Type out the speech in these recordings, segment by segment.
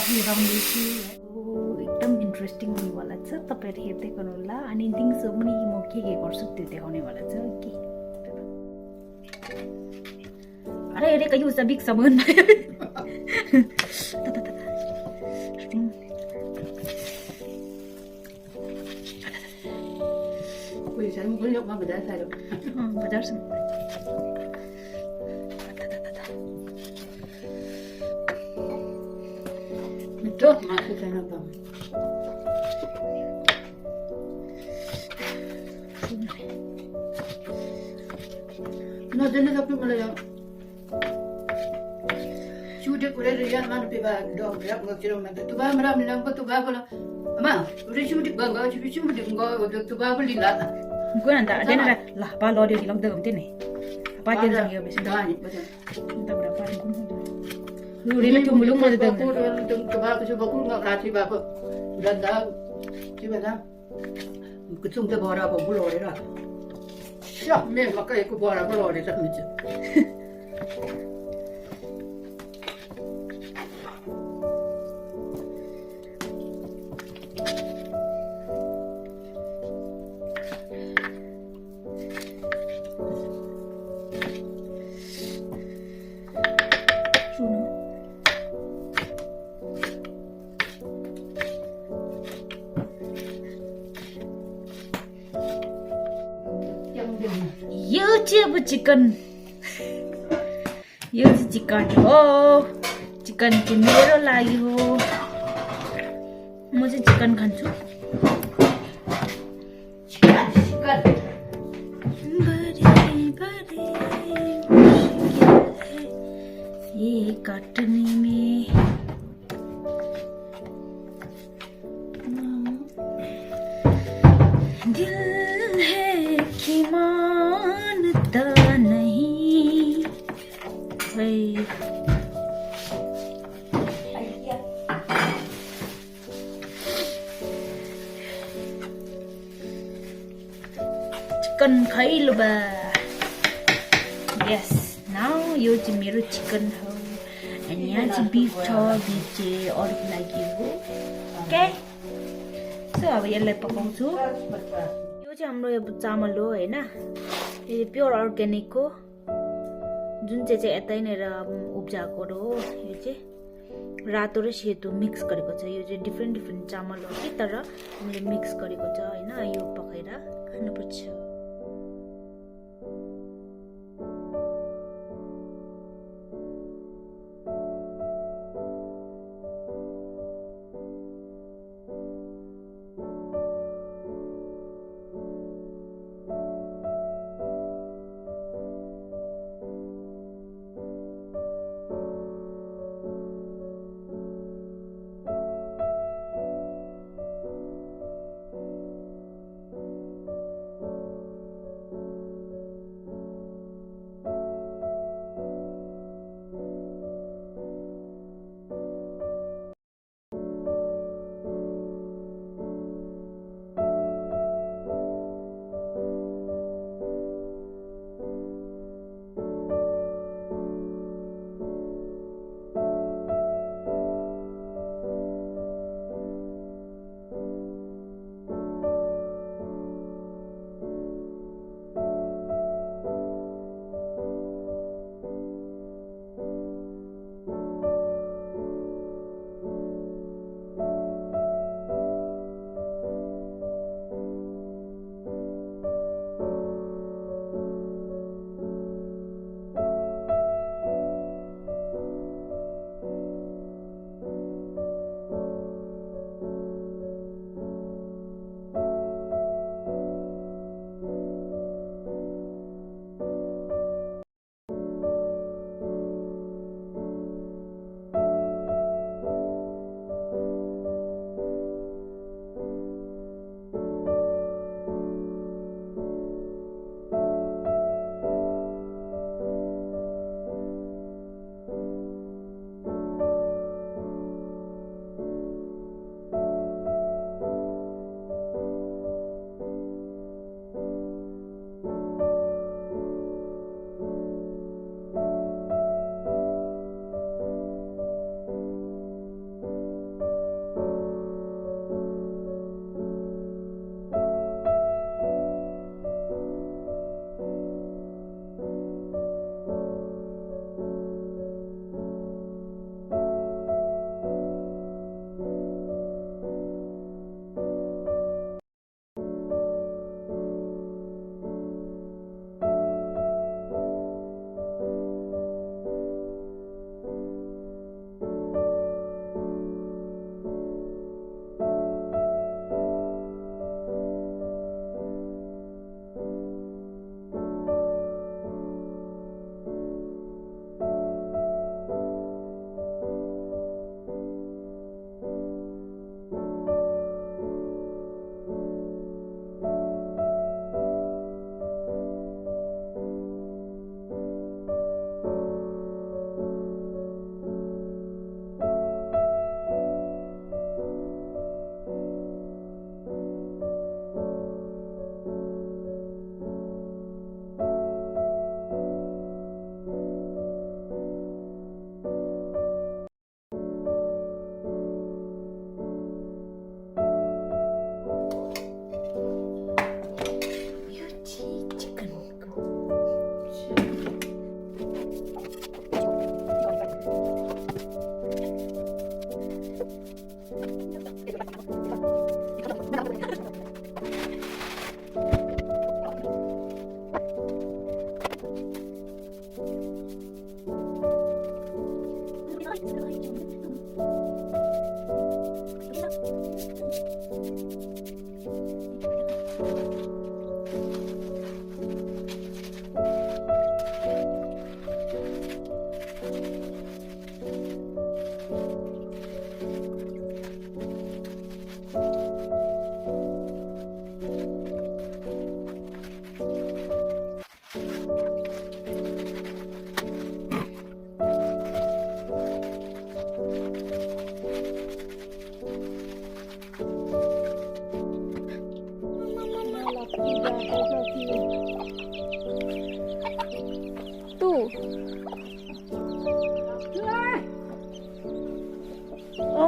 मिलाउँदैछु एकदम इन्ट्रेस्टिङ हुनेवाला छ तपाईँहरू हेर्दै गर्नुहोला अनि दिउँसो पनि म के गर्छु त्यो देखाउनेवाला छ के अरे अरे कहीं उसका बिग सामान बाजार से Tuh, masuk sana bang. No, jadi tapi malah yang sudah kuda dia mana piba dong berapa nggak kira mana tu bah meram nang tu bah bola, ama udah sudah bangga sudah bangga udah tu bah beli lah. gue nanti ada nara lah apa lo dia bilang dalam ini apa dia bilang ya biasa Dah ni betul. entah berapa hari pun lu dia tu mulung mana dalam Aku tu bah tu bah aku nggak kasih bah udah dah cuba dah. Kucing tu bawa apa bulu orang lah. Siap, memang makai aku bawa bulu orang tak macam. यो चाहिँ अब चिकन यो चाहिँ चिकन हो चिकन चाहिँ मेरो लागि हो म चाहिँ चिकन खान्छु ये काटने में दिल है कि मानता नहीं भाई चिकन खाइलो बा यस नाउ यो चाहिँ मेरो चिकन हो अनि यहाँ चाहिँ बिफ छ बिफ चाहिँ अरूको लागि हो ओके सो अब यसलाई पकाउँछु यो चाहिँ हाम्रो यो चामल हो हैन यो प्योर अर्ग्यानिक हो जुन चाहिँ यतैनेर उब्जाएको हो यो चाहिँ रातो र सेतो मिक्स गरेको छ यो चाहिँ डिफ्रेन्ट चामल हो कि तर हामीले मिक्स गरेको छ हैन यो पकाएर खानुपर्छ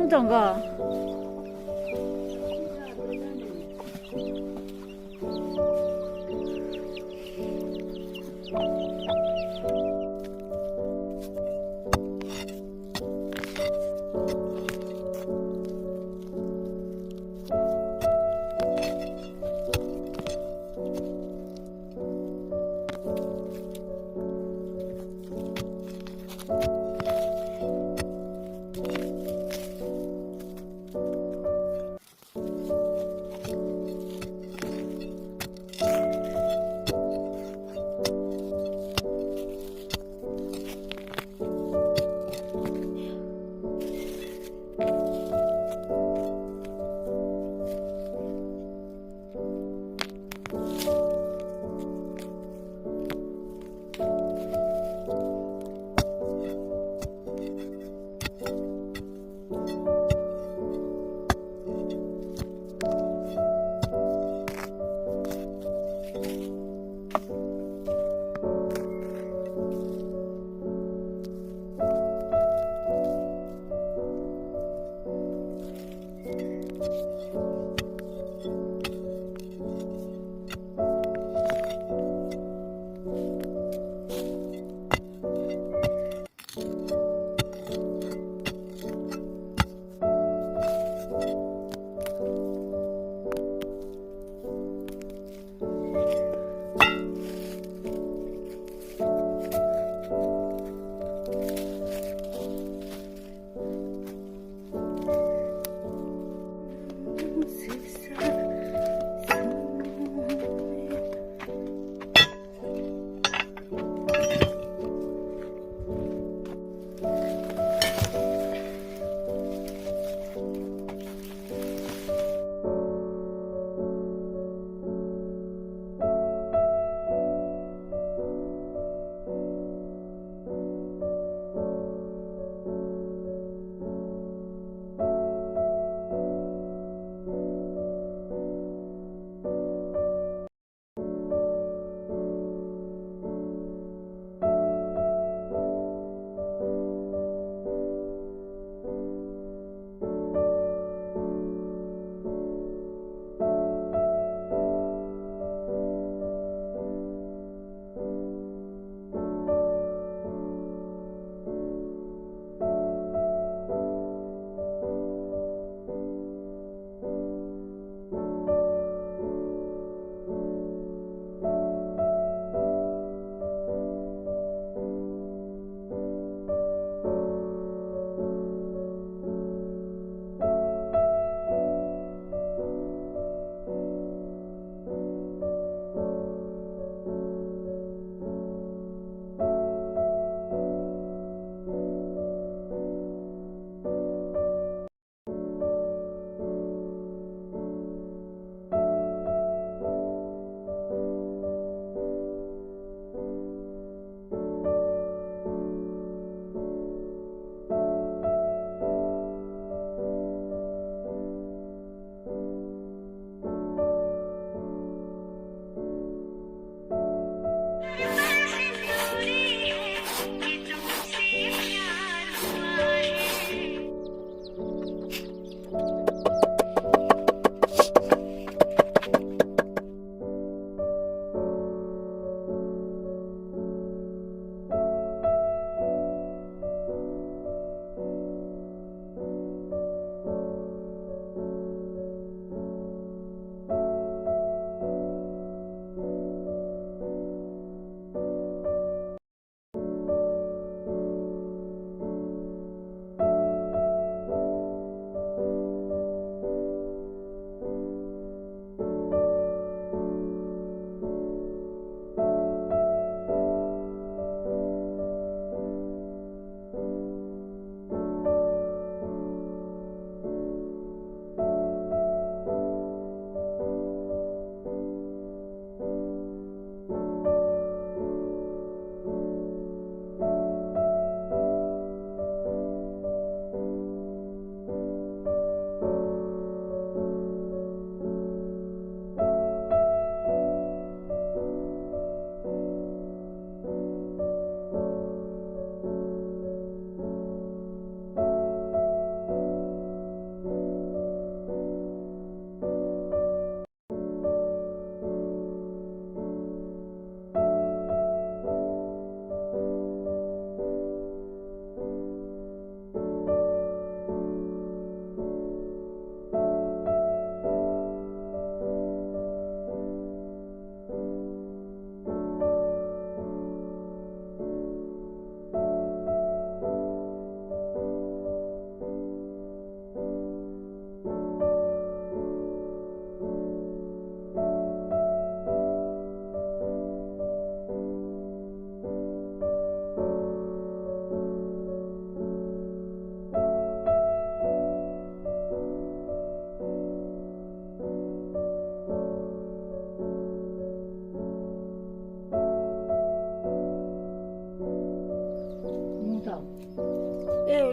ông chồng cơ.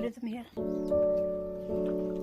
rhythm here.